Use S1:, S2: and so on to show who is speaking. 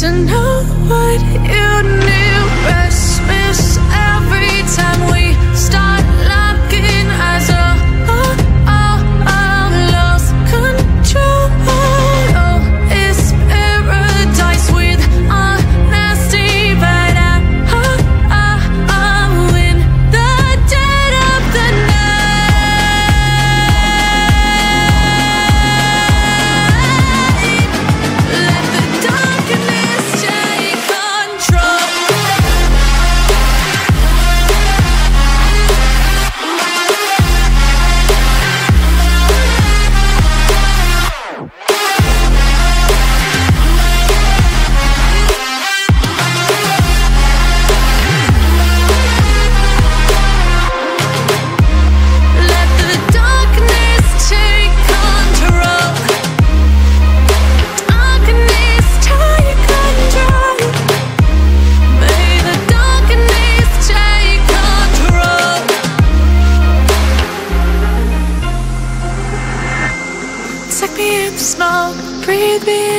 S1: to know what you knew. Restless every time we start locking eyes. Lost control. Oh, it's paradise with honesty, but I'm in the dead of the night. Let the darkness take control. Let the darkness take control. Darkness take control. May the darkness take control. Take me in the smoke, breathe me in.